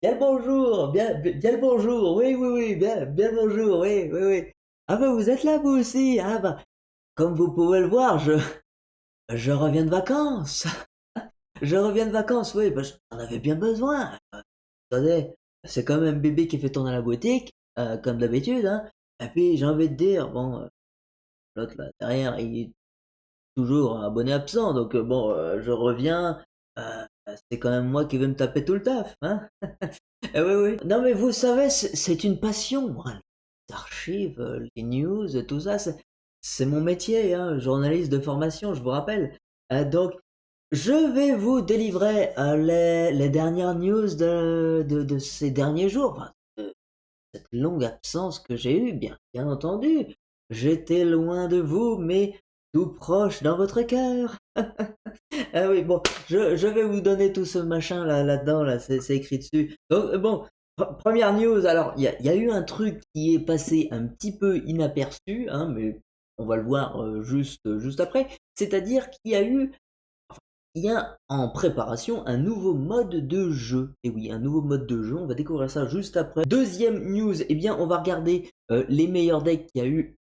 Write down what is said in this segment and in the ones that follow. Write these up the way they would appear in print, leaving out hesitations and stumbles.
Bien le bonjour, bien le bonjour, oui, oui, oui, bien le bonjour, oui, oui, oui. Ah bah vous êtes là vous aussi, ah bah comme vous pouvez le voir, je reviens de vacances, je reviens de vacances, oui, bah j'en avais bien besoin. Attendez, c'est quand même bébé qui fait tourner la boutique, comme d'habitude, hein. Et puis j'ai envie de dire, bon, l'autre là derrière, il est toujours abonné absent, donc bon, je reviens, c'est quand même moi qui vais me taper tout le taf, hein. Eh oui, oui. Non, mais vous savez, c'est une passion, moi. Les archives, les news, tout ça, c'est mon métier, hein, journaliste de formation, je vous rappelle. Donc, je vais vous délivrer les dernières news de ces derniers jours, enfin, de cette longue absence que j'ai eue, bien entendu. J'étais loin de vous, mais tout proche dans votre cœur. Ah oui, bon, je vais vous donner tout ce machin là-dedans, là, c'est écrit dessus. Donc, bon, première news, alors, il y a eu un truc qui est passé un petit peu inaperçu, hein, mais on va le voir juste après. C'est-à-dire il y a en préparation un nouveau mode de jeu. Et oui, un nouveau mode de jeu, on va découvrir ça juste après. Deuxième news, eh bien, on va regarder les meilleurs decks qu'il y a eu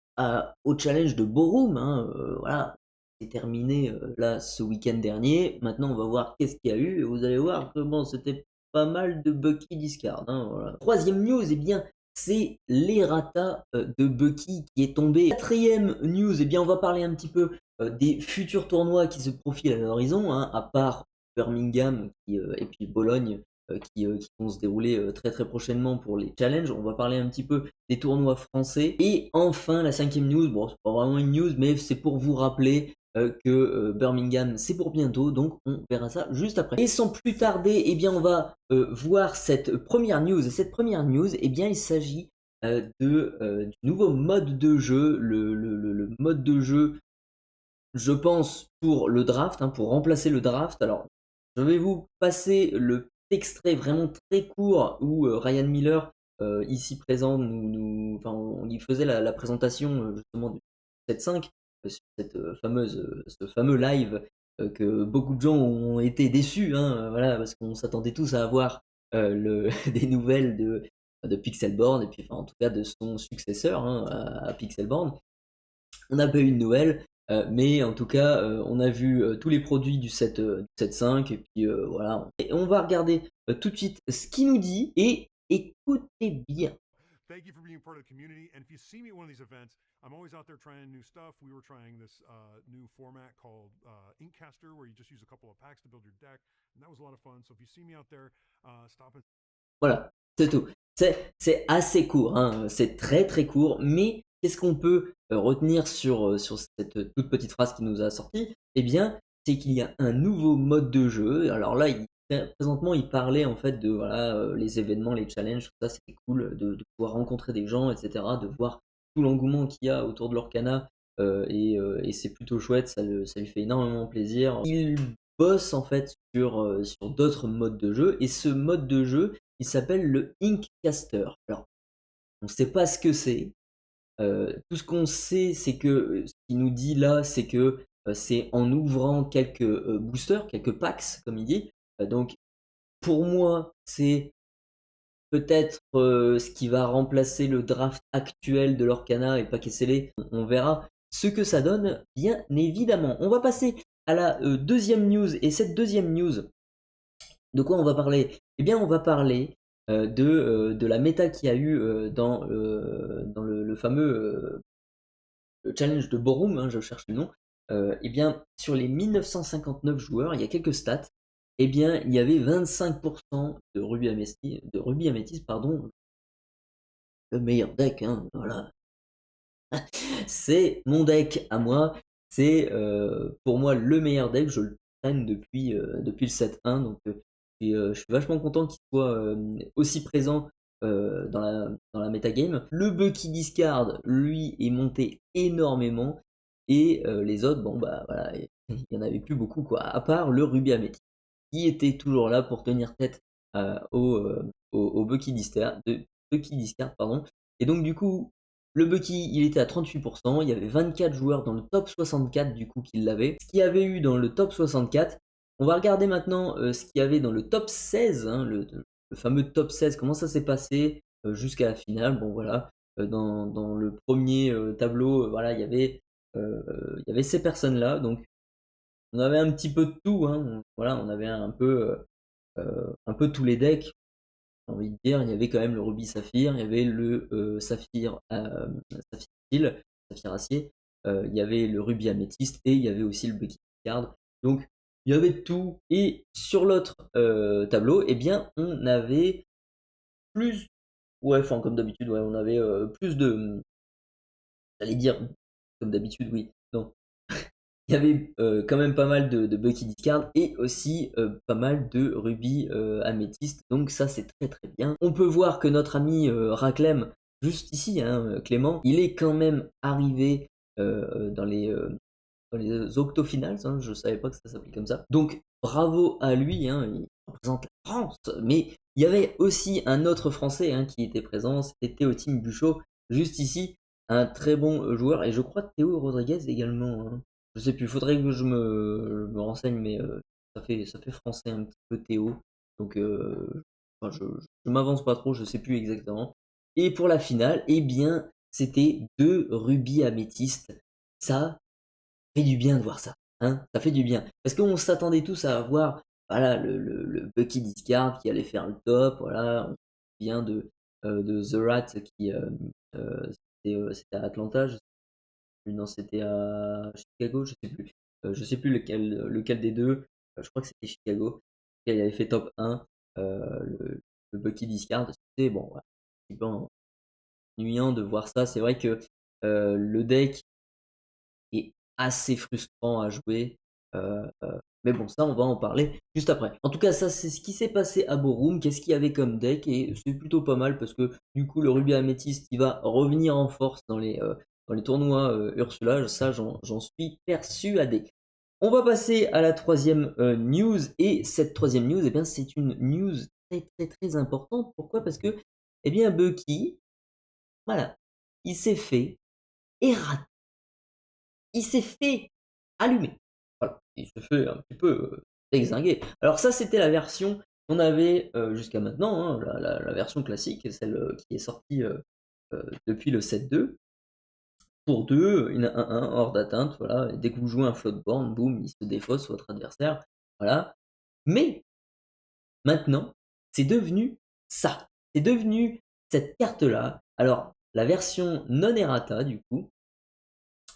au challenge de Borum, hein, voilà, c'est terminé là ce week-end dernier. Maintenant, on va voir qu'est-ce qu'il y a eu. Et vous allez voir que bon, c'était pas mal de Bucky discard, hein, voilà. Troisième news, eh bien, c'est l'errata de Bucky qui est tombé. Quatrième news, eh bien, on va parler un petit peu des futurs tournois qui se profilent à l'horizon, hein, à part Birmingham et puis Bologne qui vont se dérouler très très prochainement pour les challenges. On va parler un petit peu des tournois français. Et enfin, la cinquième news, bon, c'est pas vraiment une news, mais c'est pour vous rappeler que Birmingham, c'est pour bientôt, donc on verra ça juste après. Et sans plus tarder, eh bien, on va voir cette première news. Et cette première news, eh bien, il s'agit du nouveau mode de jeu, le mode de jeu je pense, pour le draft, hein, pour remplacer le draft. Alors, je vais vous passer le petit extrait vraiment très court où Ryan Miller, ici présent, enfin, on y faisait la présentation justement du 7-5 sur ce fameux live que beaucoup de gens ont été déçus, hein, voilà, parce qu'on s'attendait tous à avoir des nouvelles de Pixelborn et puis enfin, en tout cas de son successeur, hein, à Pixelborn. On n'a pas eu de nouvelles, mais en tout cas, on a vu tous les produits du 7.5 et puis voilà. Et on va regarder tout de suite ce qu'il nous dit et écoutez bien. Thank you for being part of the community. And if you see me at one of these events, I'm always out there trying new stuff. We were trying this new format called Inkcaster, where you just use a couple of packs to build your deck, and that was a lot of fun. So if you see me out there, stop and Voilà, c'est tout. C'est assez court, hein, c'est très très court, mais qu'est-ce qu'on peut retenir sur cette toute petite phrase qu'il nous a sortie? Eh bien, c'est qu'il y a un nouveau mode de jeu. Alors là, présentement, il parlait en fait de voilà, les événements, les challenges, tout ça, c'était cool de pouvoir rencontrer des gens, etc., de voir tout l'engouement qu'il y a autour de l'Orcana, et c'est plutôt chouette, ça lui fait énormément plaisir. Il bosse en fait sur d'autres modes de jeu, et ce mode de jeu, il s'appelle le Inkcaster. Alors, on ne sait pas ce que c'est. Tout ce qu'on sait, c'est que ce qu'il nous dit là, c'est que c'est en ouvrant quelques boosters, quelques packs, comme il dit. Donc, pour moi, c'est peut-être ce qui va remplacer le draft actuel de l'Orcana et paquet scellé. On verra ce que ça donne, bien évidemment. On va passer à la deuxième news. Et cette deuxième news, de quoi on va parler? Eh bien, on va parler de la méta qu'il y a eu dans le fameux le challenge de Borum, hein, je cherche le nom. Eh bien, sur les 1959 joueurs, il y a quelques stats. Eh bien, il y avait 25% de Ruby Amethyst, pardon, le meilleur deck, hein, voilà. C'est mon deck à moi. C'est pour moi le meilleur deck. Je le traîne depuis le 7-1. Donc je suis vachement content qu'il soit aussi présent dans la metagame. Le Bucky Discard, lui, est monté énormément. Et les autres, bon bah voilà, il n'y en avait plus beaucoup quoi. À part le Ruby Amethyst, qui était toujours là pour tenir tête au Bucky Discard, pardon. Et donc du coup, le Bucky, il était à 38%, il y avait 24 joueurs dans le top 64 du coup qui l'avaient. Ce qu'il y avait eu dans le top 64, on va regarder maintenant ce qu'il y avait dans le top 16, hein, le fameux top 16, comment ça s'est passé, jusqu'à la finale. Bon voilà, dans le premier tableau, voilà, il y avait ces personnes-là, donc on avait un petit peu de tout, hein. Voilà, on avait un peu tous les decks, j'ai envie de dire. Il y avait quand même le rubis saphir, il y avait le saphir steel, saphir acier, il y avait le rubis améthyste et il y avait aussi le bucky card. Donc il y avait de tout. Et sur l'autre tableau, eh bien, on avait plus, ouais, enfin comme d'habitude, ouais, on avait plus de, j'allais dire, comme d'habitude, oui, non, il y avait quand même pas mal de Bucky Discard et aussi pas mal de Ruby Améthyste, donc ça c'est très très bien. On peut voir que notre ami Raclem, juste ici, hein, Clément, il est quand même arrivé dans les octofinals, hein, je savais pas que ça s'appelait comme ça. Donc bravo à lui, hein, il représente la France, mais il y avait aussi un autre Français hein, qui était présent, c'était Théotime Buchot, juste ici, un très bon joueur, et je crois Théo Rodriguez également, hein. Je sais plus, faudrait que je me renseigne, mais ça fait français un petit peu Théo. Donc enfin, je m'avance pas trop, je sais plus exactement. Et pour la finale, eh bien, c'était deux rubis améthystes. Ça fait du bien de voir ça. Hein, ça fait du bien. Parce qu'on s'attendait tous à voir voilà, le Bucky Discard qui allait faire le top. Voilà, on se souvient de The Rat qui c'était à Atlanta, je sais plus, non, c'était à Chicago, je sais plus lequel des deux. Je crois que c'était Chicago. Il avait fait top 1, le Bucky Discard. C'était bon, voilà, un petit peu ennuyant de voir ça. C'est vrai que le deck est assez frustrant à jouer. Mais bon, ça, on va en parler juste après. En tout cas, ça, c'est ce qui s'est passé à Borum. Qu'est-ce qu'il y avait comme deck? Et c'est plutôt pas mal parce que du coup, le Ruby Améthyste, il va revenir en force dans les tournois Ursula. Ça, j'en suis persuadé. On va passer à la troisième news. Et cette troisième news, eh bien, c'est une news très, très, très importante. Pourquoi? Parce que, eh bien, Bucky, voilà, il s'est fait errater. Il s'est fait allumer. Voilà, il se fait un petit peu extinguer. Alors ça, c'était la version qu'on avait jusqu'à maintenant, hein, la version classique, celle qui est sortie depuis le 7.2. Pour 2, une 1-1 hors d'atteinte, voilà, et dès que vous jouez un floatborn, boum, il se défausse votre adversaire, voilà. Mais maintenant, c'est devenu ça. C'est devenu cette carte-là. Alors, la version non errata, du coup,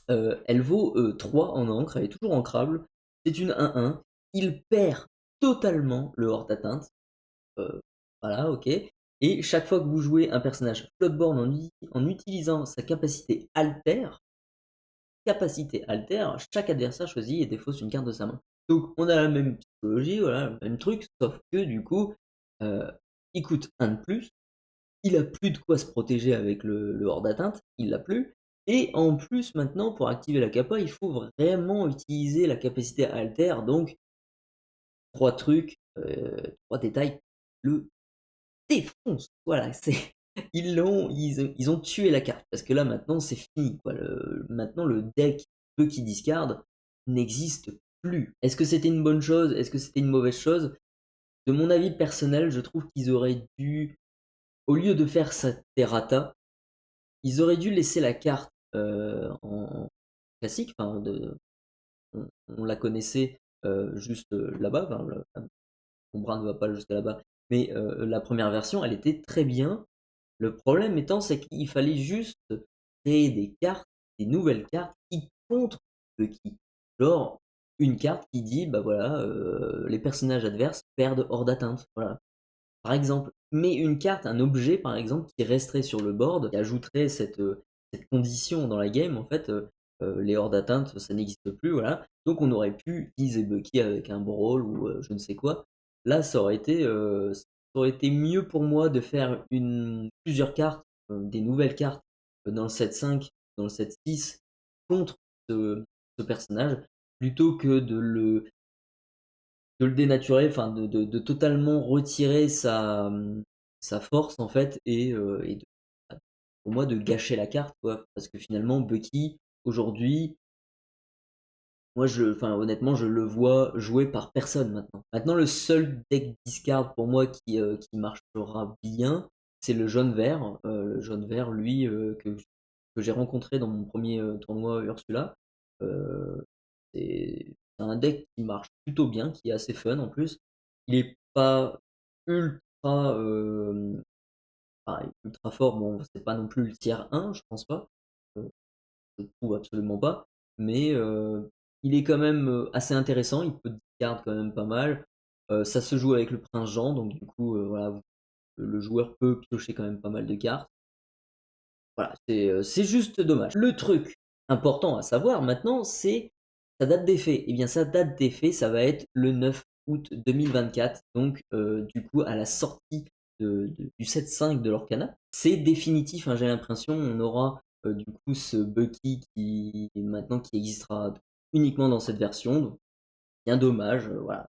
elle vaut 3 en encre, elle est toujours ancrable. C'est une 1-1. Il perd totalement le hors d'atteinte. Euh, voilà, ok. Et chaque fois que vous jouez un personnage Floodborn en utilisant sa capacité alter, chaque adversaire choisit et défausse une carte de sa main. Donc on a la même psychologie, voilà, le même truc, sauf que du coup, euh, il coûte 1 de plus, il a plus de quoi se protéger avec le hors d'atteinte, il l'a plus. Et en plus, maintenant, pour activer la capa, il faut vraiment utiliser la capacité alter. Donc, trois trucs, trois détails, le défonce. Voilà, c'est ils ont tué la carte parce que là maintenant c'est fini quoi. Maintenant le deck Bucky Discard n'existe plus. Est-ce que c'était une bonne chose? Est-ce que c'était une mauvaise chose? De mon avis personnel, je trouve qu'ils auraient dû, au lieu de faire cette errata, ils auraient dû laisser la carte en classique, enfin on la connaissait juste là-bas, enfin, mon bras ne va pas jusqu'à là-bas, mais la première version, elle était très bien. Le problème étant, c'est qu'il fallait juste créer des cartes, des nouvelles cartes qui contre Bucky. Genre, une carte qui dit, bah voilà, les personnages adverses perdent hors d'atteinte. Voilà, par exemple. Mais une carte, un objet, par exemple, qui resterait sur le board, qui ajouterait cette condition dans la game, en fait, les hors d'atteinte, ça n'existe plus, voilà. Donc on aurait pu utiliser Bucky avec un brawl ou je ne sais quoi. Là, ça aurait été mieux pour moi de faire plusieurs cartes, des nouvelles cartes dans le 7-5, dans le 7-6, contre ce personnage, plutôt que de le dénaturer, enfin de totalement retirer sa force en fait pour moi de gâcher la carte quoi. Parce que finalement Bucky aujourd'hui moi enfin honnêtement, je le vois joué par personne maintenant. Maintenant, le seul deck discard pour moi qui marchera bien, c'est le jaune-vert. Le jaune-vert, lui, que j'ai rencontré dans mon premier tournoi Ursula. Heu, c'est un deck qui marche plutôt bien, qui est assez fun en plus. Il est pas ultra, ultra fort, bon, c'est pas non plus le tiers 1, je pense pas. Heu, je trouve absolument pas, mais il est quand même, assez intéressant, il peut discard quand même pas mal. Ça se joue avec le prince Jean, donc du coup, voilà, le joueur peut piocher quand même pas mal de cartes. Voilà, c'est juste dommage. Le truc important à savoir maintenant, c'est sa date d'effet. Eh bien, sa date d'effet, ça va être le 9 août 2024, donc du coup, à la sortie du 7.5 de l'Orcana. C'est définitif, hein, j'ai l'impression, on aura, du coup, ce Bucky qui existera uniquement dans cette version, donc bien dommage, voilà,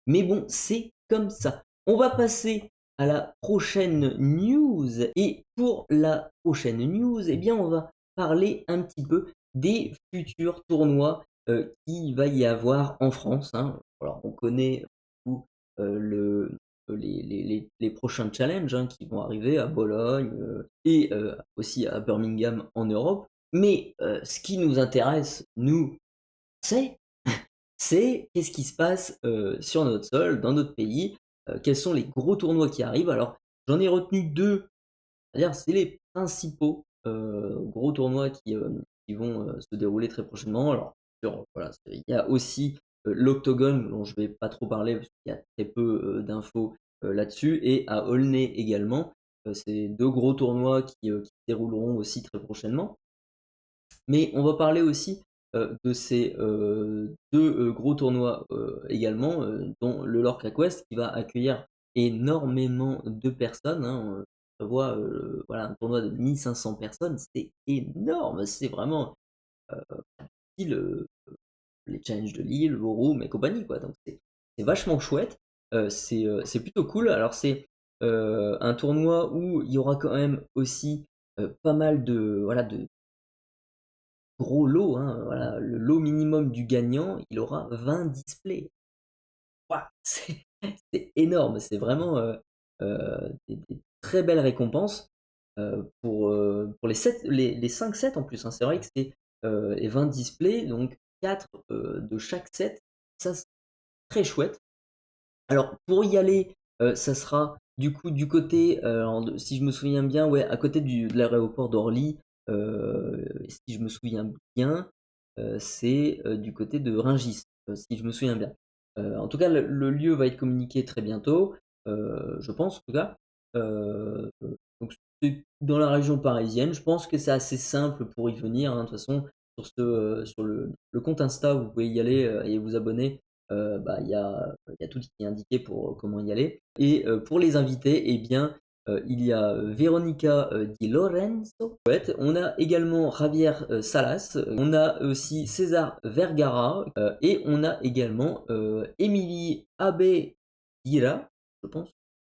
mais bon, c'est comme ça. On va passer à la prochaine news et pour la prochaine news, eh bien, on va parler un petit peu des futurs tournois, qu'il va y avoir en France, hein. Alors on connaît du coup, le les prochains challenges, hein, qui vont arriver à Bologne, et aussi à Birmingham en Europe. Mais ce qui nous intéresse, nous, c'est qu'est-ce qui se passe, sur notre sol, dans notre pays, quels sont les gros tournois qui arrivent. Alors j'en ai retenu 2, c'est-à-dire c'est les principaux, gros tournois qui vont, se dérouler très prochainement. Alors voilà, il y a aussi, l'Octogone dont je vais pas trop parler parce qu'il y a très peu, d'infos, là-dessus, et à Aulnay également. C'est 2 gros tournois qui se dérouleront aussi très prochainement. Mais on va parler aussi, de ces, 2, gros tournois, également, dont le Lorca Quest qui va accueillir énormément de personnes, hein, on prévoit, voilà, un tournoi de 1 500 personnes, c'est énorme! C'est vraiment, heu, style, les challenges de Lille, le Room et compagnie, quoi, donc c'est vachement chouette, c'est plutôt cool. Alors c'est, un tournoi où il y aura quand même aussi, pas mal de, voilà, de gros lot, hein, voilà, le lot minimum du gagnant, il aura 20 displays. Waouh! C'est énorme, c'est vraiment, des très belles récompenses, pour les 5 sets en plus, hein. C'est vrai que c'est, et 20 displays, donc 4 de chaque set, ça c'est très chouette. Alors pour y aller, ça sera du coup du côté, alors si je me souviens bien, ouais, à côté de l'aéroport d'Orly, si je me souviens bien, c'est, du côté de Rungis, si je me souviens bien. En tout cas, le lieu va être communiqué très bientôt, je pense en tout cas. Donc c'est dans la région parisienne. Je pense que c'est assez simple pour y venir, hein. De toute façon, sur le compte Insta, vous pouvez y aller, et vous abonner. Bah, il y a tout qui est indiqué pour, comment y aller, et pour les invités, eh bien, il y a, Veronica, Di Lorenzo, ouais, on a également Javier, Salas, on a aussi César Vergara, et on a également, Émilie Abedira, je pense,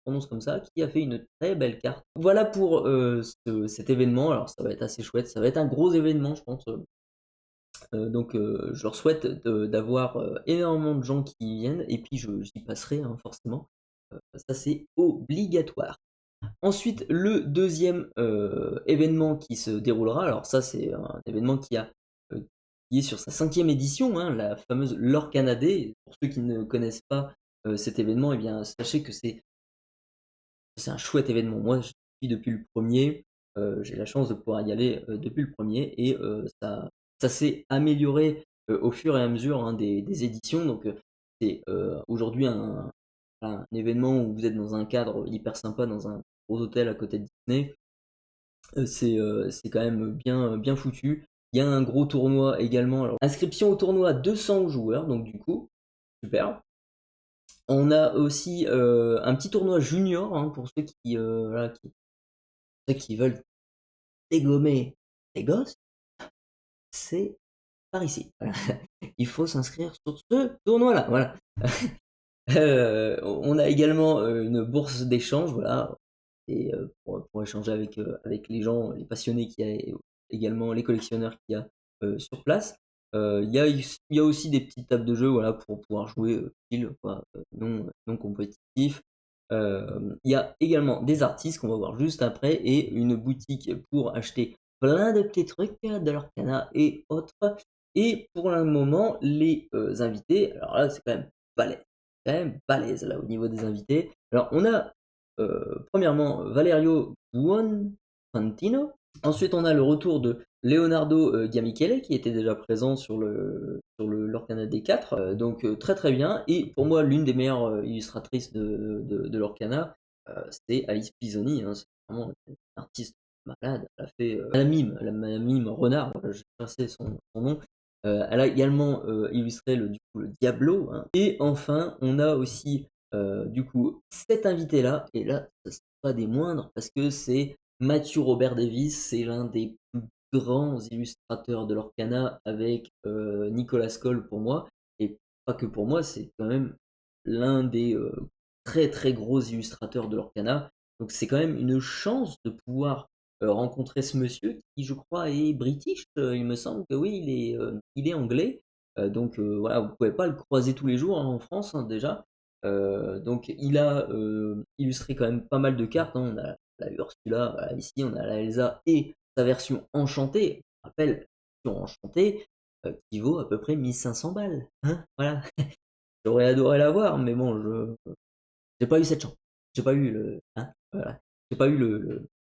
on prononce comme ça, qui a fait une très belle carte. Voilà pour, cet événement. Alors ça va être assez chouette, ça va être un gros événement, je pense, donc je leur souhaite d'avoir, énormément de gens qui y viennent, et puis j'y passerai, hein, forcément. Ça c'est obligatoire. Ensuite, le deuxième événement qui se déroulera, alors ça c'est un événement qui est sur sa 5e édition, hein, la fameuse Lorcanadé. Pour ceux qui ne connaissent pas, cet événement, eh bien sachez que c'est un chouette événement. Moi, je suis depuis le premier, j'ai la chance de pouvoir y aller, depuis le premier, et ça s'est amélioré, au fur et à mesure, hein, des éditions, donc c'est, aujourd'hui un événement où vous êtes dans un cadre hyper sympa, dans un gros hôtel à côté de Disney. C'est quand même bien foutu. Il y a un gros tournoi également, alors inscription au tournoi 200 joueurs, donc du coup, super. On a aussi, un petit tournoi junior, hein, pour ceux qui, voilà, qui veulent dégommer les gosses, c'est par ici. Voilà. Il faut s'inscrire sur ce tournoi-là, voilà. On a également, une bourse d'échange, voilà, et pour échanger avec les gens, les passionnés qu'il y a, et également les collectionneurs qu'il y a, sur place. Il y a aussi des petites tables de jeu, voilà, pour pouvoir jouer, chill quoi, non compétitif. Il y a également des artistes qu'on va voir juste après et une boutique pour acheter plein de petits trucs, de l'Orcana et autres. Et pour le moment, les, invités, alors là, c'est quand même balèze là, au niveau des invités. Alors on a, premièrement, Valerio Buonfantino. Ensuite, on a le retour de Leonardo, Gammichele qui était déjà présent sur le l'Orcana D4, donc très, très bien et pour moi l'une des meilleures, illustratrices de l'Orcana, c'est Alice Pisoni, hein. C'est vraiment une artiste malade. Elle a fait, Madame Mime Renard, voilà, je cherchais son nom. Elle a également, illustré le Diablo, hein et enfin on a aussi, du coup cet invité-là et là, ce sont pas des moindres parce que c'est Matthew Robert Davis, c'est l'un des plus grands illustrateurs de l'Orcana avec, Nicolas Cole pour moi et pas que pour moi, c'est quand même l'un des, très, très gros illustrateurs de l'Orcana. Donc c'est quand même une chance de pouvoir, rencontrer ce monsieur qui je crois est british, il me semble que oui, il est anglais. Donc voilà, vous pouvez pas le croiser tous les jours, hein, en France, hein, déjà. Donc il a, illustré quand même pas mal de cartes, hein. On a la Ursula, voilà, ici on a la Elsa et sa version enchantée. Je rappelle, version enchantée, qui vaut à peu près 1 500 balles, hein, voilà. J'aurais adoré l'avoir, mais bon, je j'ai pas eu cette chance. J'ai pas eu le hein, voilà. J'ai pas eu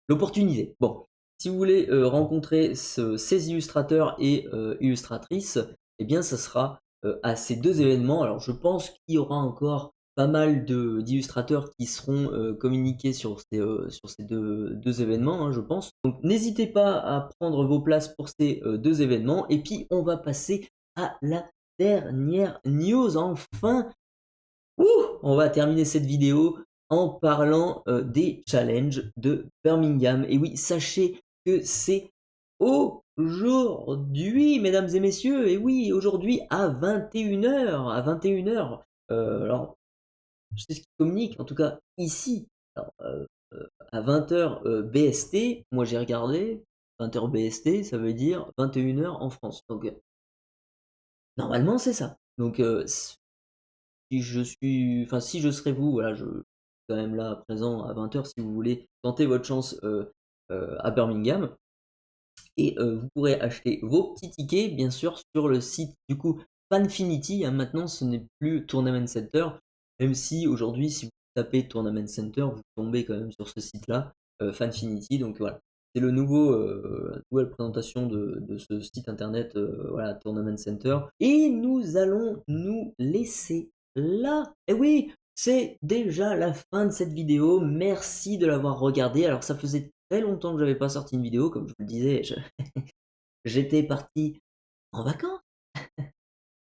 l'opportunité. Bon, si vous voulez, rencontrer ces illustrateurs et illustratrices, eh bien ça sera, à ces 2 événements. Alors je pense qu'il y aura encore pas mal de d'illustrateurs qui seront, communiqués sur ces 2 événements, hein, je pense. Donc n'hésitez pas à prendre vos places pour ces, 2 événements et puis on va passer à la dernière news enfin! Ouh! On va terminer cette vidéo en parlant, des challenges de Birmingham et oui, sachez que c'est aujourd'hui, mesdames et messieurs et oui, aujourd'hui à 21 h à 21 h. Alors, je sais ce qu'ils communiquent, en tout cas ici, alors, à 20 h, BST, moi j'ai regardé, 20 h BST, ça veut dire 21 h en France, donc normalement c'est ça. Donc si je serais vous, voilà, je suis quand même là présent à 20 h si vous voulez tenter votre chance, à Birmingham et vous pourrez acheter vos petits tickets bien sûr sur le site du coup Fanfinity, hein. Maintenant ce n'est plus Tournament Center, même si aujourd'hui si vous tapez Tournament Center, vous tombez quand même sur ce site-là, Fanfinity donc voilà. C'est le nouveau, nouvelle présentation de ce site internet, voilà Tournament Center et nous allons nous laisser là. Et oui, c'est déjà la fin de cette vidéo. Merci de l'avoir regardée. Alors ça faisait très longtemps que j'avais pas sorti une vidéo, comme je vous le disais, j'étais parti en vacances.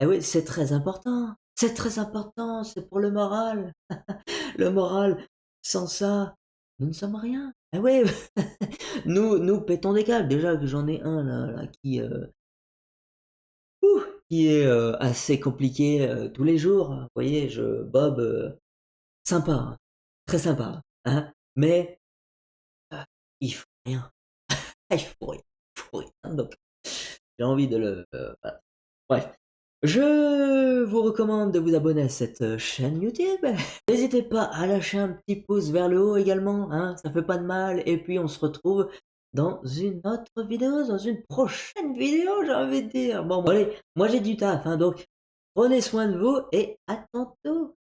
Et oui, c'est très important. C'est très important, c'est pour le moral. Le moral, sans ça, nous ne sommes rien. Eh oui, nous pétons des câbles. Déjà que j'en ai un là ouh, qui est assez compliqué tous les jours. Vous voyez, Bob, sympa, hein, très sympa, hein, mais il faut rien. Il faut rien. Donc j'ai envie de voilà. Bref, je vous recommande de vous abonner à cette chaîne YouTube. N'hésitez pas à lâcher un petit pouce vers le haut également, hein, ça fait pas de mal. Et puis on se retrouve dans une autre vidéo, dans une prochaine vidéo, j'ai envie de dire. Bon, allez, moi j'ai du taf, hein, donc prenez soin de vous et à tantôt.